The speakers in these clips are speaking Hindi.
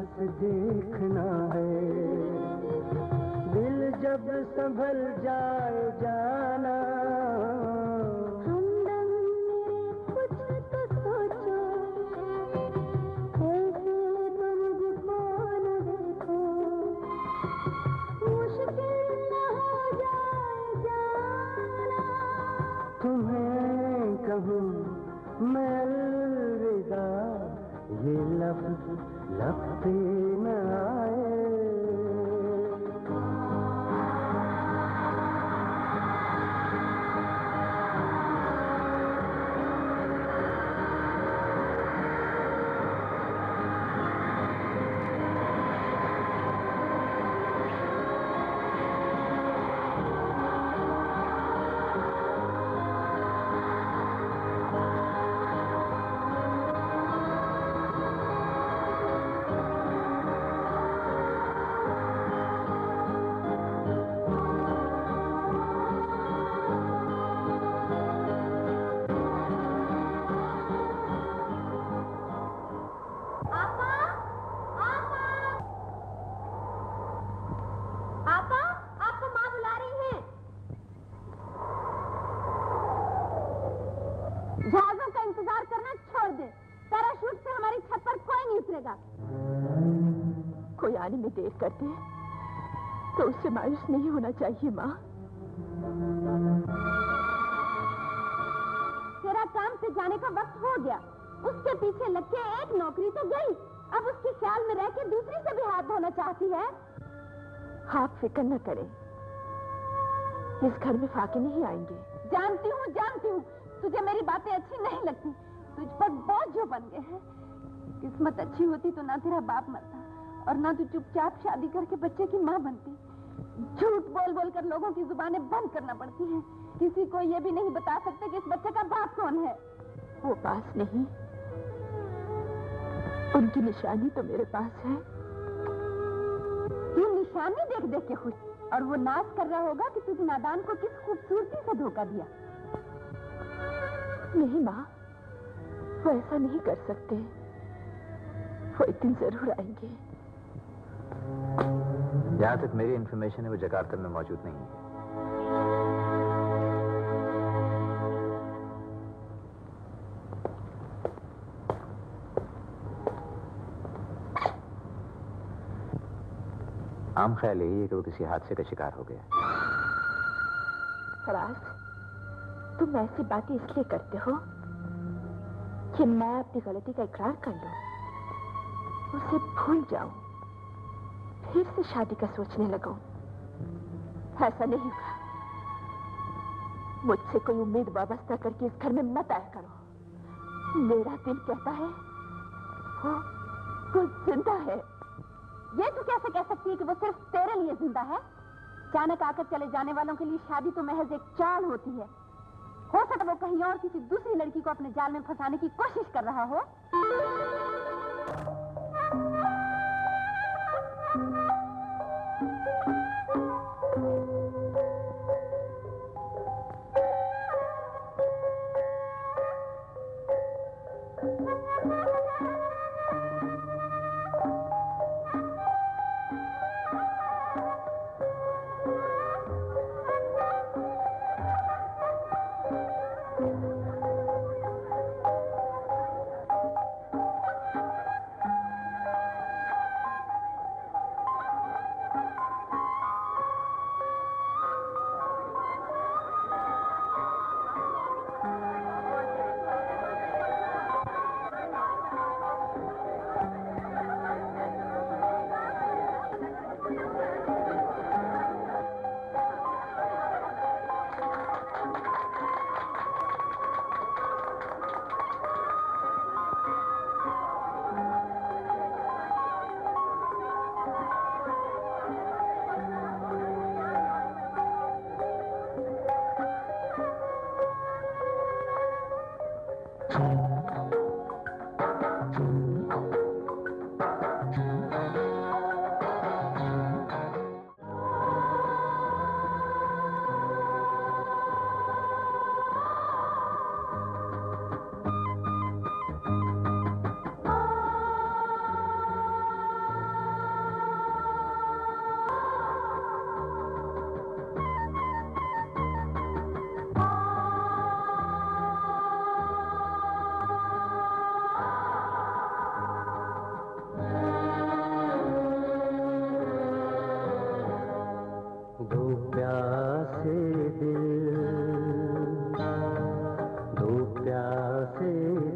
बस देखना है। दिल जब संभल जाए जाना, हमदम कुछ तो सोचो, ऐसे तो मुझको न देखो, मुश्किल न हो जाए जाना। तुम्हें कहूँ मैं अलविदा, ये लफ्ज़ लब पे न आए। जहाजों का इंतजार करना छोड़ दे। पैराशूट से हमारी छत पर कोई नहीं उतरेगा। कोई आने में देर कर दे तो उससे मायूस नहीं होना चाहिए माँ। तेरा काम से जाने का वक्त हो गया। उसके पीछे लग के एक नौकरी तो गई, अब उसके ख्याल में रह के दूसरी से भी हाथ धोना चाहती है। आप फिक्र न करें, इस घर में फाके नहीं आएंगे। जानती हूँ तुझे मेरी बातें अच्छी नहीं लगती। तुझ पर बोझ जो बन गए हैं। किस्मत अच्छी होती तो ना तेरा बाप मरता और ना तू चुपचाप शादी करके बच्चे की माँ बनती। झूठ बोल बोल कर लोगों की जुबानें बंद करना पड़ती हैं। किसी को ये भी नहीं बता सकते कि इस बच्चे का बाप कौन है। वो पास नहीं, उनकी निशानी तो मेरे पास है। तू निशानी देख देख के खुश, और वो नाज कर रहा होगा कि तुझे नादान को किस खूबसूरती से धोखा दिया। नहीं माँ, वो ऐसा नहीं कर सकते। वो एक दिन जरूर आएंगे। जहाँ तक मेरी इंफॉर्मेशन है वो जकार्ता में मौजूद नहीं है। आम ख्याल यही है कि वो किसी हादसे का शिकार हो गया। फराज, तुम ऐसी बातें इसलिए करते हो कि मैं अपनी गलती का इकरार कर लूं, उसे भूल जाऊं, फिर से शादी का सोचने लगूं। ऐसा नहीं होगा। मुझसे कोई उम्मीद वाबस्ता करके इस घर में मत आया करो। मेरा दिल कहता है वो जिंदा है। ये तू कैसे कह सकती है कि वो सिर्फ तेरे लिए जिंदा है? अचानक आकर चले जाने वालों के लिए शादी तो महज एक चाल होती है। हो सकता वो कहीं और किसी दूसरी लड़की को अपने जाल में फंसाने की कोशिश कर रहा हो।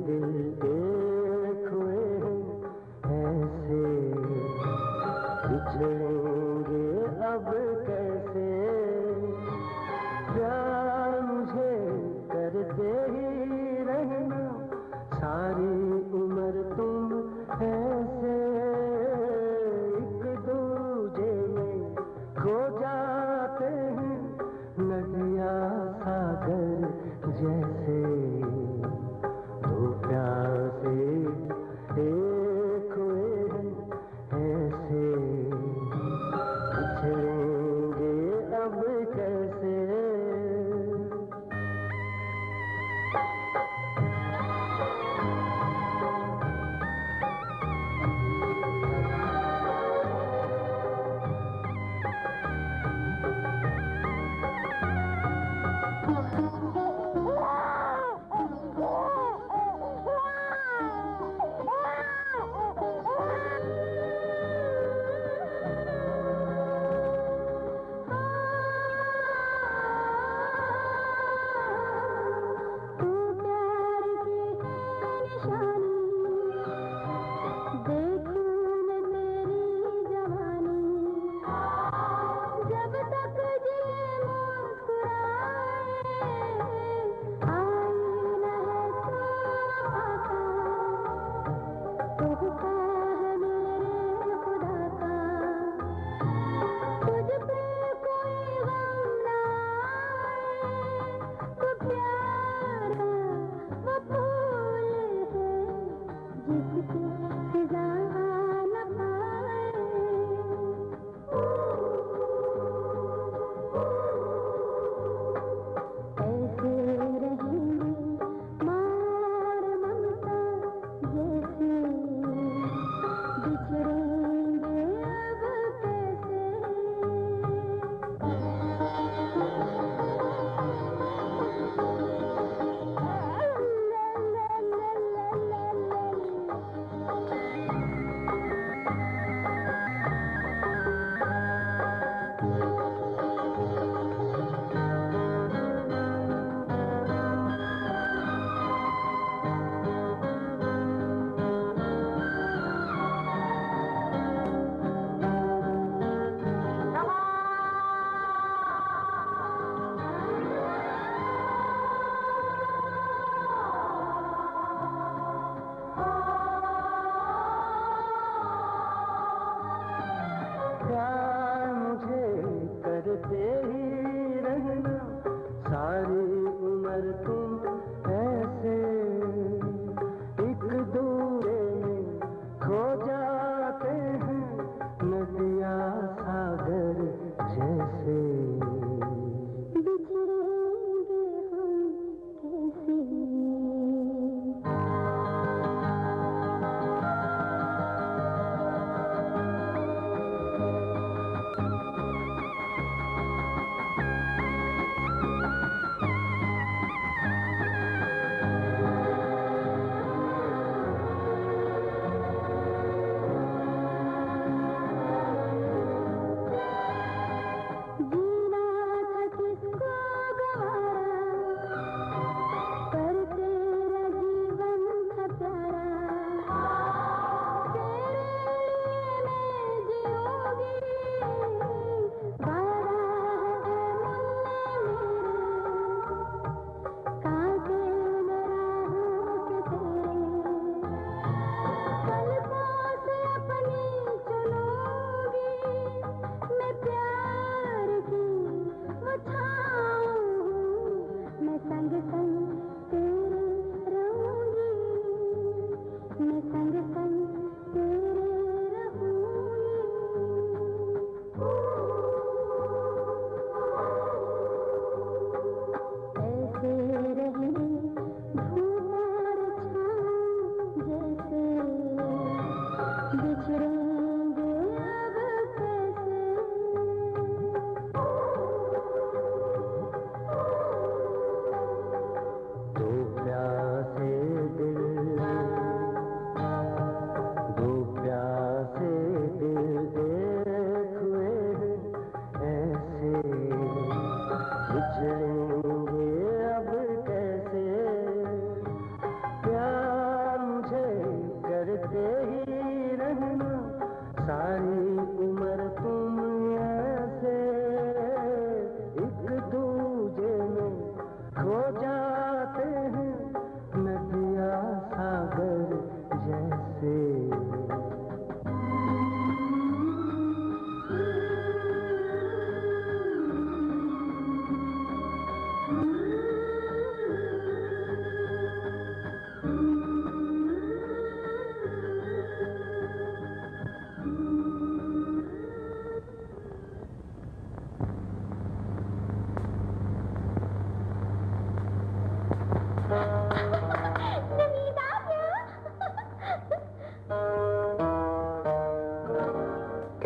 दिल एक हुए हैं ऐसे, बिछड़ेंगे अब कैसे। प्यार मुझे करते ही रहना सारी उम्र तुम ऐसे, एक दूजे में खो जाते हैं नदिया सागर जैसे। तो प्यार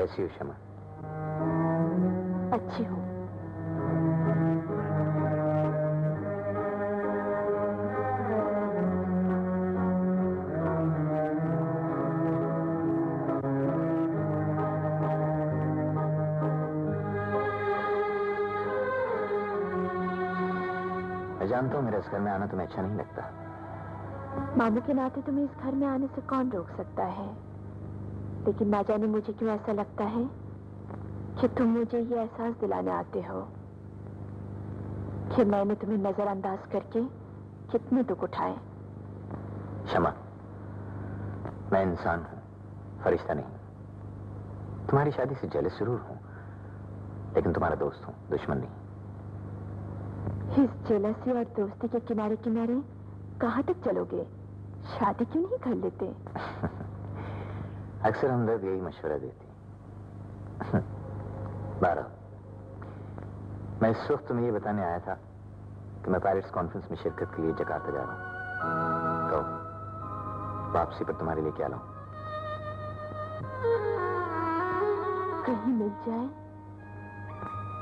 कैसी हो शमा? अच्छी हूँ। मैं जानता हूँ मेरे इस घर में आना तुम्हें अच्छा नहीं लगता। मामू के नाते तुम्हें इस घर में आने से कौन रोक सकता है, लेकिन ना जाने मुझे क्यों ऐसा लगता है कि तुम मुझे ये एहसास दिलाने आते हो कि मैंने तुम्हें नजरअंदाज करके कितने दुख उठाए। शमा, मैं इंसान हूँ, फरिश्ता नहीं। तुम्हारी शादी से जेलस जरूर हूँ, लेकिन तुम्हारा दोस्त हूँ, दुश्मन नहीं। इस जेलसी और दोस्ती के किनारे किनारे कहाँ तक चलोगे? शादी क्यों नहीं कर लेते? अक्सर हमदर्द यही मशवरा देती। बारह, मैं इस वक्त तुम्हें ये बताने आया था कि मैं पायलट्स कॉन्फ्रेंस में शिरकत के लिए जकार्ता जा रहा हूँ। कहो, वापसी पर तुम्हारे लिए क्या लाऊं? कहीं मिल जाए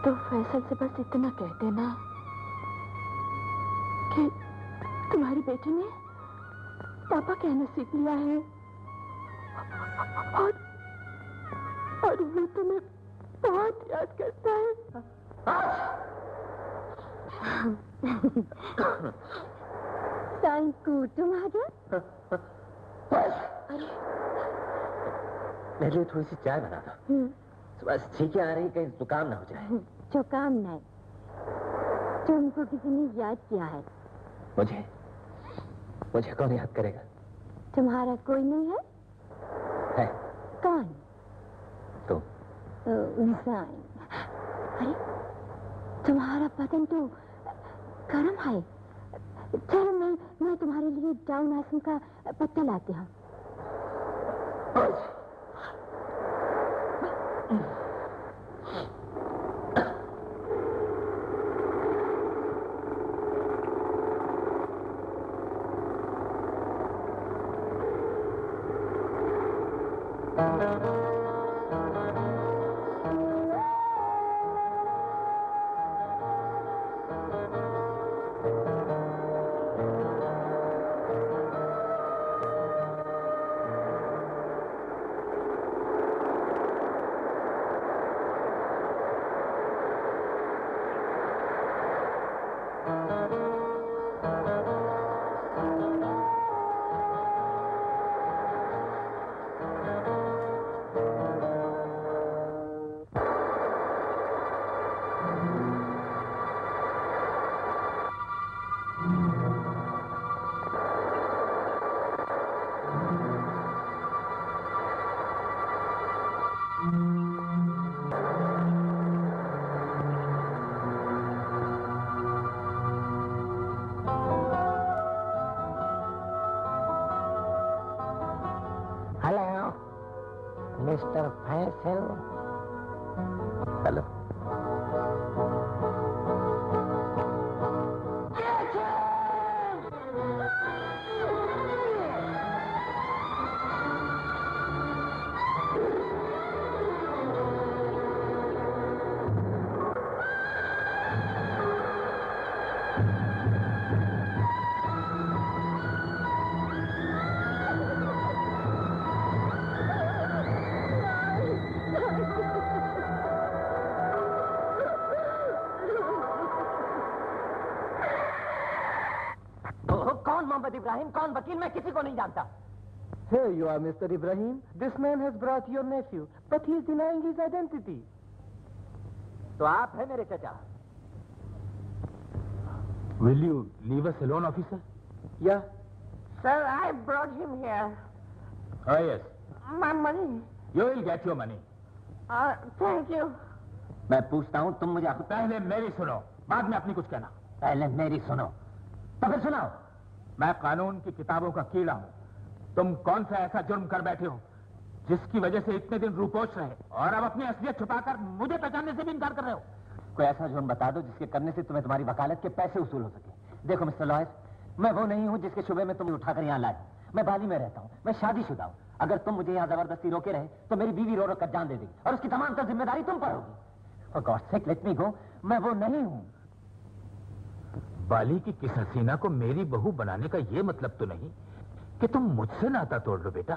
तो फैसल से बस इतना कह देना कि तुम्हारी बेटी ने पापा कहना सीख लिया है और वो तुम्हें बहुत याद करता है। सांकू, तुम आ गए? मेरे लिए थोड़ी सी चाय बना दो। सुबह से छींकें आ रही, कहीं जुकाम ना हो जाए। जुकाम नहीं, तुमको किसी ने याद किया है। मुझे कौन याद करेगा? तुम्हारा कोई नहीं है? है कौन? तुम। इंसान। अरे, तुम्हारा बदन तो गर्म है। चलो मैं तुम्हारे लिए डाउन आसन का पत्ता लाती हूँ। मिस्टर फैसल। हेलो। मोहम्मद इब्राहिम कौन वकील? मैं किसी को नहीं जानता। Here you are, Mr. Ibrahim. This man has brought your nephew, but he is denying his identity. तो आप है मेरे चचा? Will you leave us alone, officer? Yeah. Sir, I brought him here. Oh, yes. My money. You will get your money. Thank you. मैं पूछता हूँ, तुम मुझे पहले मेरी सुनो, बाद में अपनी कुछ कहना। पहले मेरी सुनो, तो फिर सुनाओ। मैं कानून की किताबों का कीड़ा हूँ। तुम कौन सा ऐसा जुर्म कर बैठे हो जिसकी वजह से इतने दिन रूपोश रहे और अब अपनी असलियत छुपाकर मुझे पहचानने से भी इनकार कर रहे हो? कोई ऐसा जुर्म बता दो जिसके करने से तुम्हें तुम्हारी वकालत के पैसे वसूल हो सके। देखो मिस्टर लॉयर, मैं वो नहीं हूँ जिसके शुबे में तुम उठाकर यहाँ लाए। मैं बाली में रहता हूँ, मैं शादीशुदा हूँ। अगर तुम मुझे यहाँ जबरदस्ती रोके रहे तो मेरी बीवी रो रो कर जान दे देगी और उसकी तमाम तर जिम्मेदारी तुम पर होगी। For God's sake, let me go. मैं वो नहीं हूँ। बाली की किस हसीना को मेरी बहू बनाने का ये मतलब तो नहीं कि तुम मुझसे नाता तोड़ लो बेटा।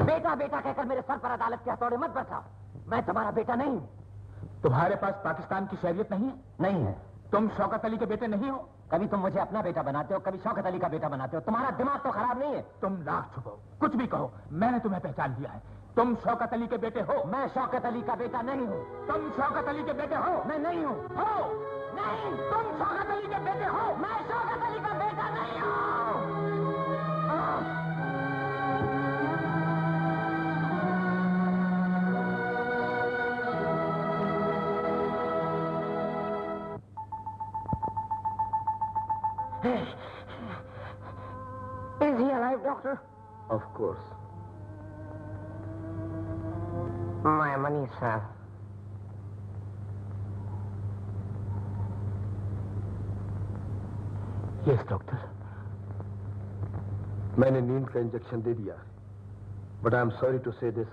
बेटा बेटा कहकर मेरे सर पर अदालत के हथौड़े मत बरसाओ। मैं तुम्हारा बेटा नहीं हूँ। तुम्हारे पास पाकिस्तान की शहरियत नहीं है? नहीं है। तुम शौकत अली के बेटे नहीं हो? कभी तुम मुझे अपना बेटा बनाते हो, कभी शौकत अली का बेटा बनाते हो। तुम्हारा दिमाग तो खराब नहीं है। तुम लाख छुपाओ, कुछ भी कहो, मैंने तुम्हें पहचान लिया है। तुम शौकत अली के बेटे हो। मैं शौकत अली का बेटा नहीं हूँ। तुम शौकत अली के बेटे हो। मैं नहीं हूँ। हो नहीं, तुम शौकत अली के बेटे हो। मैं शौकत अली का बेटा नहीं हूँ। Is he alive, doctor? Of course. My money, sir. Yes doctor. मैंने नींद का इंजेक्शन दे दिया, but I am sorry to say this,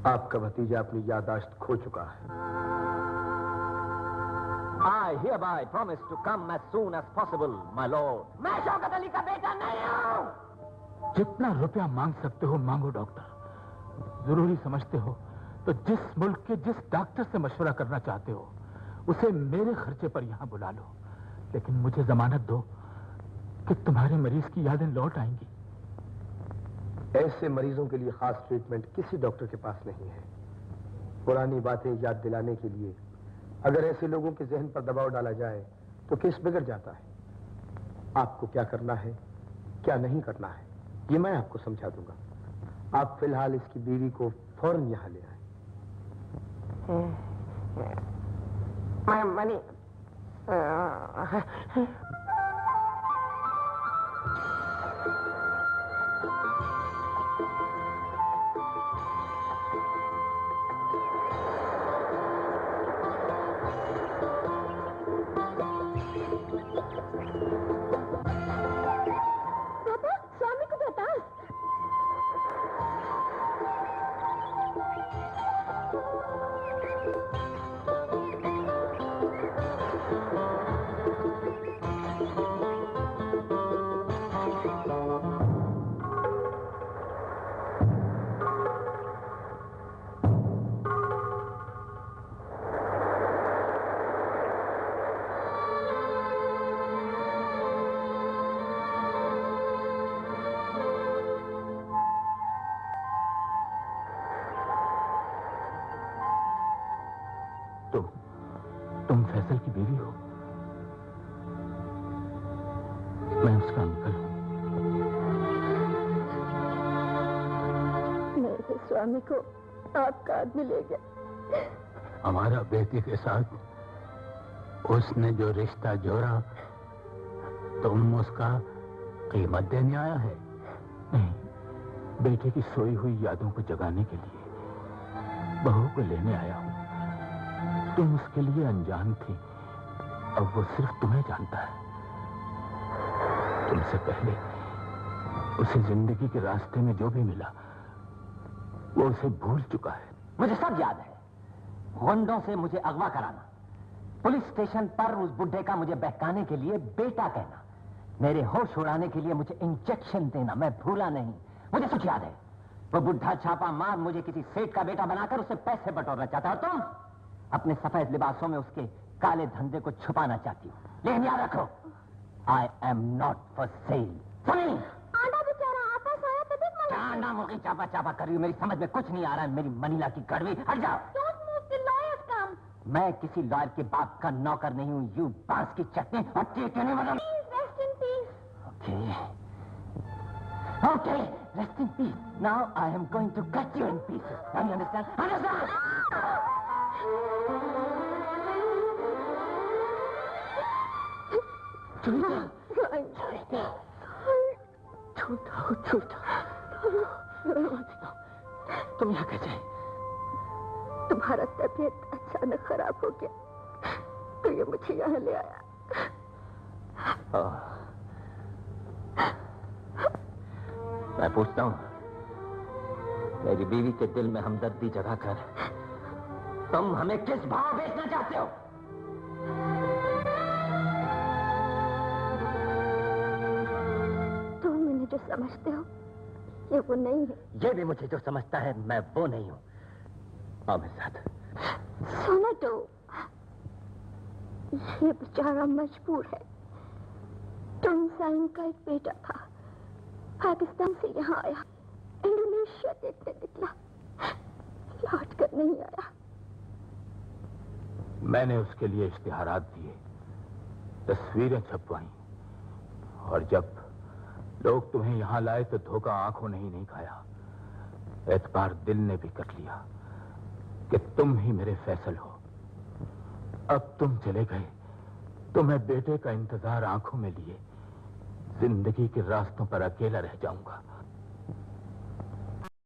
आपका भतीजा अपनी याददाश्त खो चुका है। I hereby promise to come as soon as possible, my lord. मैं शौकत अली का बेटा नहीं हूँ। जितना रुपया मांग सकते हो मांगो डॉक्टर। जरूरी समझते हो तो जिस मुल्क के जिस डॉक्टर से मशवरा करना चाहते हो उसे मेरे खर्चे पर यहां बुला लो, लेकिन मुझे जमानत दो कि तुम्हारे मरीज की यादें लौट आएंगी। ऐसे मरीजों के लिए खास ट्रीटमेंट किसी डॉक्टर के पास नहीं है। पुरानी बातें याद दिलाने के लिए अगर ऐसे लोगों के जहन पर दबाव डाला जाए तो केस बिगड़ जाता है। आपको क्या करना है, क्या नहीं करना है, ये मैं आपको समझा दूंगा। आप फिलहाल इसकी बीवी को फौरन यहां ले आए। My money. पापा, स्वामी को बता। तुम फैसल की बीवी हो? मैं उसका अंकल हूं। मेरे स्वामी को आपका आदमी ले गया। हमारा बेटी के साथ उसने जो रिश्ता जोड़ा तुम उसका कीमत देने आया है? नहीं, बेटे की सोई हुई यादों को जगाने के लिए बहू को लेने आया हूं। तुम उसके लिए अनजान थी, अब वो सिर्फ तुम्हें जानता है। तुमसे पहले उसे जिंदगी के रास्ते में जो भी मिला वो उसे भूल चुका है। मुझे सब याद है। गुंडों से मुझे अगवा कराना, पुलिस स्टेशन पर उस बुड्ढे का मुझे बहकाने के लिए बेटा कहना, मेरे होश उड़ाने के लिए मुझे इंजेक्शन देना, मैं भूला नहीं। मुझे सब याद है। वो बुड्ढा छापा मार मुझे किसी सेठ का बेटा बनाकर उससे पैसे बटोरना चाहता है, और तुम अपने सफेद लिबासों में उसके काले धंधे को छुपाना चाहती हो। लेकिन याद रखो, I am not for sale. सुनी? आंडा बेचारा आपस आया तो देख मला। आंडा मुर्गी चापा चापा कर रही हूँ, मेरी समझ में कुछ नहीं आ रहा है। मेरी मनीला की कड़वी, हट जाओ। Don't move the lawyer's come. मैं किसी लॉयर के बाप का नौकर नहीं हूँ। यू बांस की चटनी और टेके नहीं बना। Please rest in peace. Okay, rest in peace. Now I am going to cut you in pieces. Now you understand? Understand? तुम यहाँ कैसे? तुम्हारा तबीयत अचानक खराब हो गया तो ये मुझे यहाँ ले आया। मैं पूछता हूँ, मेरी बीवी के दिल में हमदर्दी जगा कर तुम हमें किस भाव बेचना चाहते हो? तुम मैंने जो समझते हो ये वो नहीं है। ये भी मुझे जो समझता है मैं वो नहीं हूं। आओ मेरे साथ। सुनो तो, ये बेचारा मजबूर है। टुनसाइन का एक बेटा था, पाकिस्तान से यहाँ आया, इंडोनेशिया देखने निकला, लौट कर नहीं आया। मैंने उसके लिए इश्तिहारात दिए, तस्वीरें छपवाई, और जब लोग तुम्हें यहां लाए तो धोखा आंखों ने ही नहीं खाया, एतबार दिल ने भी कर लिया कि तुम ही मेरे फैसल हो। अब तुम चले गए तो मैं बेटे का इंतजार आंखों में लिए जिंदगी के रास्तों पर अकेला रह जाऊंगा।